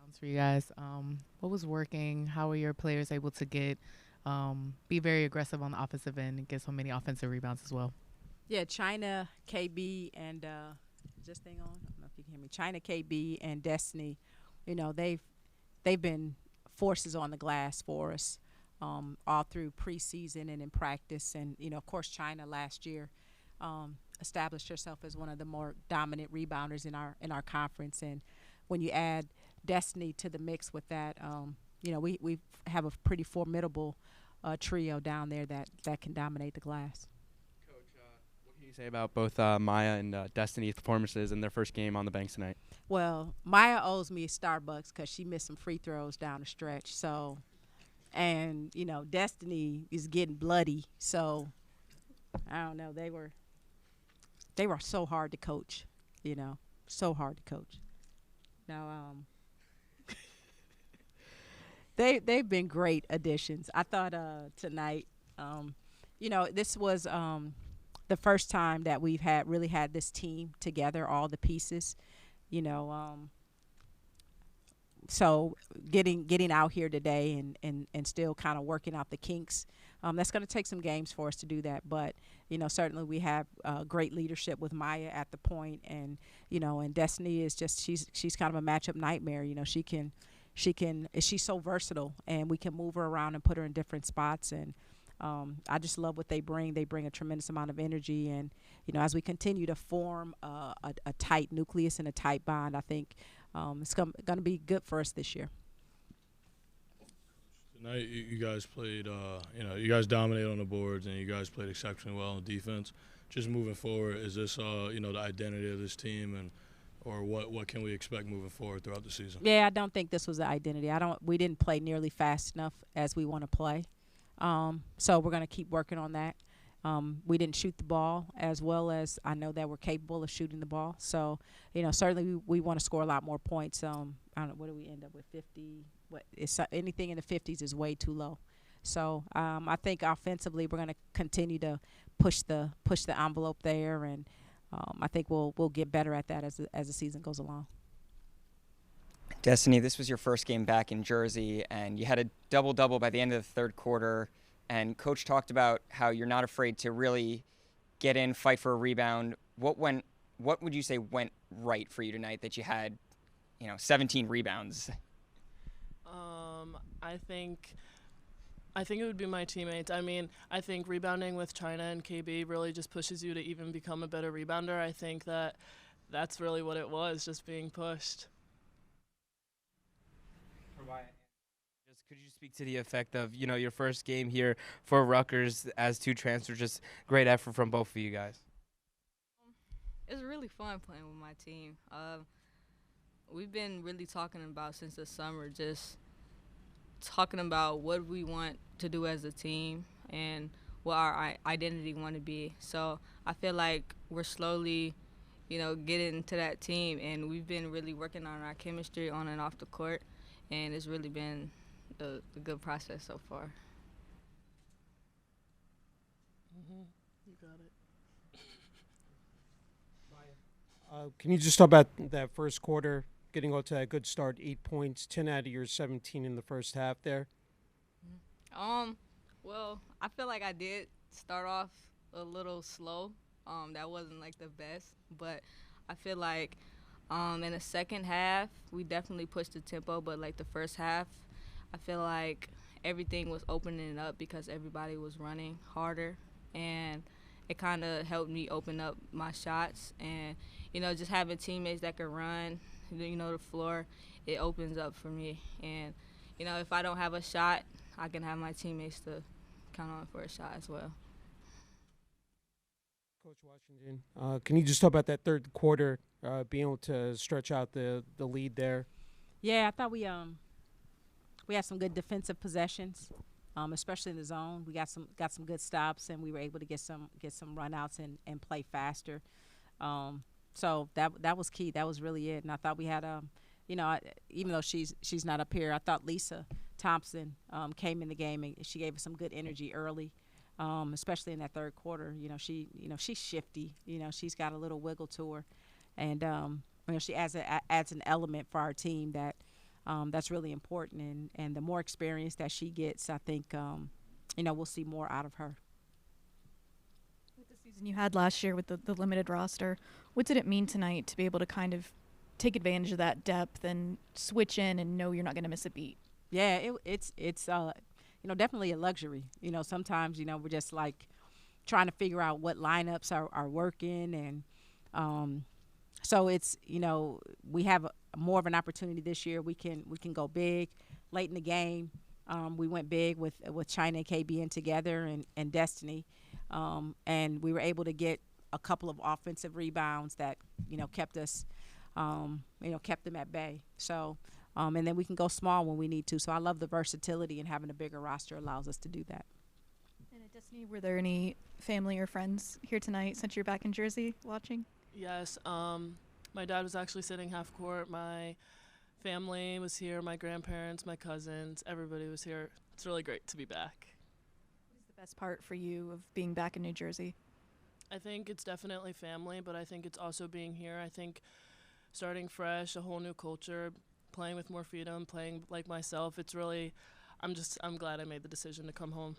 rebounds for you guys. What was working? How were your players able to be very aggressive on the offensive end and get so many offensive rebounds as well? Yeah, China, KB, and is this thing on? I don't know if you can hear me. China, KB, and Destiny. They've been forces on the glass for us all through preseason and in practice. And of course, China last year established herself as one of the more dominant rebounders in our conference. And when you add Destiny to the mix with that, we have a pretty formidable trio down there that can dominate the glass. Coach, what can you say about both Maya and Destiny's performances in their first game on the Banks tonight? Well, Maya owes me a Starbucks because she missed some free throws down the stretch. So, and Destiny is getting bloody. So, I don't know. They were so hard to coach. So hard to coach. Now, they've been great additions. I thought tonight, this was the first time that we've really had this team together, all the pieces. You know, so getting out here today and still kind of working out the kinks. That's going to take some games for us to do that, but certainly we have great leadership with Maya at the point, and Destiny is just she's kind of a matchup nightmare. She's so versatile, and we can move her around and put her in different spots. And I just love what they bring. They bring a tremendous amount of energy, and as we continue to form a tight nucleus and a tight bond, I think it's going to be good for us this year. Tonight, you guys played, you guys dominated on the boards, and you guys played exceptionally well on defense. Just moving forward, is this, the identity of this team, or what can we expect moving forward throughout the season? Yeah, I don't think this was the identity. We didn't play nearly fast enough as we want to play. So we're going to keep working on that. We didn't shoot the ball as well as I know that we're capable of shooting the ball. So, certainly we want to score a lot more points. I don't know, what do we end up with, 50? Anything in the 50s is way too low. So I think offensively we're going to continue to push the envelope there, and I think we'll get better at that as the season goes along. Destiny, this was your first game back in Jersey, and you had a double-double by the end of the third quarter. And Coach talked about how you're not afraid to really get in, fight for a rebound. What would you say went right for you tonight that you had, 17 rebounds? I think it would be my teammates. I mean, I think rebounding with China and KB really just pushes you to even become a better rebounder. I think that's really what it was, just being pushed. Could you speak to the effect of, your first game here for Rutgers as two transfers? Just great effort from both of you guys. It's really fun playing with my team. We've been really talking about since the summer, just talking about what we want to do as a team and what our identity want to be. So I feel like we're slowly, getting to that team, and we've been really working on our chemistry on and off the court, and it's really been a good process so far. You got it. Can you just talk about that first quarter, getting off to that good start, 8 points, 10 out of your 17 in the first half there? Well, I feel like I did start off a little slow. That wasn't like the best, but I feel like in the second half we definitely pushed the tempo, but like the first half, I feel like everything was opening up because everybody was running harder, and it kind of helped me open up my shots. And, just having teammates that can run, the floor, it opens up for me. And, if I don't have a shot, I can have my teammates to count on for a shot as well. Coach Washington, can you just talk about that third quarter, being able to stretch out the lead there? Yeah, I thought we had some good defensive possessions, especially in the zone. We got some good stops, and we were able to get some runouts and play faster. So that was key. That was really it. And I thought we had even though she's not up here, I thought Lisa Thompson came in the game, and she gave us some good energy early, especially in that third quarter. She's shifty. She's got a little wiggle to her, and she adds an element for our team that that's really important. And the more experience that she gets, I think, we'll see more out of her. With the season you had last year with the limited roster, what did it mean tonight to be able to kind of take advantage of that depth and switch in and know you're not going to miss a beat? Yeah, it's definitely a luxury. Sometimes, we're just like trying to figure out what lineups are working. And so it's, we have more of an opportunity this year. We can go big late in the game. We went big with China and KB in together and Destiny. And we were able to get a couple of offensive rebounds that, kept us, kept them at bay. So, and then we can go small when we need to. So I love the versatility, and having a bigger roster allows us to do that. And at Destiny, were there any family or friends here tonight since you're back in Jersey watching? Yes. My dad was actually sitting half court. My family was here, my grandparents, my cousins, everybody was here. It's really great to be back. What is the best part for you of being back in New Jersey? I think it's definitely family, but I think it's also being here. I think starting fresh, a whole new culture, playing with more freedom, playing like myself. It's really, I'm glad I made the decision to come home.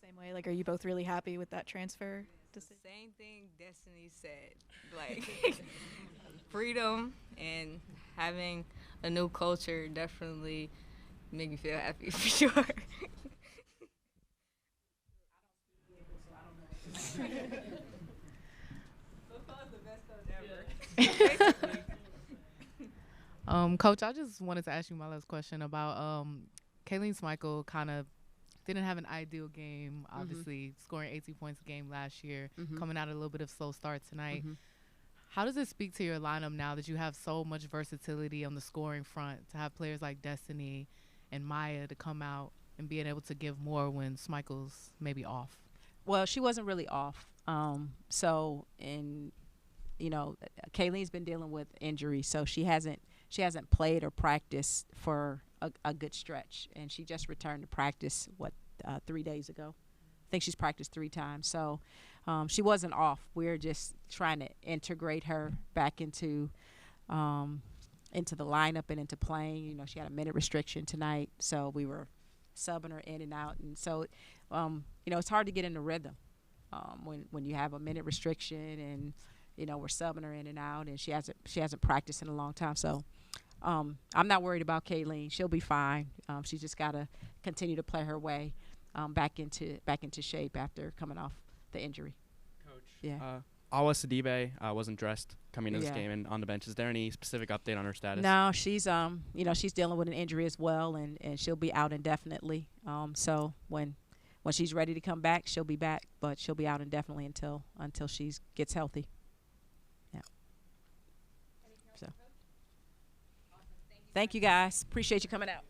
The same way, like, are you both really happy with that transfer decision? Same thing Destiny said, like freedom and having a new culture definitely make me feel happy for sure. Coach, I just wanted to ask you my last question about Kayleen Schmeichel. Kind of didn't have an ideal game, obviously scoring 18 points a game last year, coming out a little bit of slow start tonight. How does it speak to your lineup now that you have so much versatility on the scoring front, to have players like Destiny and Maya to come out and being able to give more when Schmeichel's maybe off? Well, she wasn't really off. Kayleen's been dealing with injury, so she hasn't played or practiced for a good stretch, and she just returned to practice 3 days ago. I think she's practiced 3 times, so she wasn't off. We're just trying to integrate her back into the lineup and into playing. She had a minute restriction tonight, so we were subbing her in and out, and so it's hard to get in the rhythm when you have a minute restriction, and we're subbing her in and out, and she hasn't practiced in a long time. So I'm not worried about Kayleen. She'll be fine. She's just got to continue to play her way back into shape after coming off the injury. Coach, yeah. Awa Sidibe wasn't dressed coming into this game and on the bench. Is there any specific update on her status? No, she's she's dealing with an injury as well, and she'll be out indefinitely. So when she's ready to come back, she'll be back, but she'll be out indefinitely until she gets healthy. Yeah. So. Thank you, guys. Appreciate you coming out.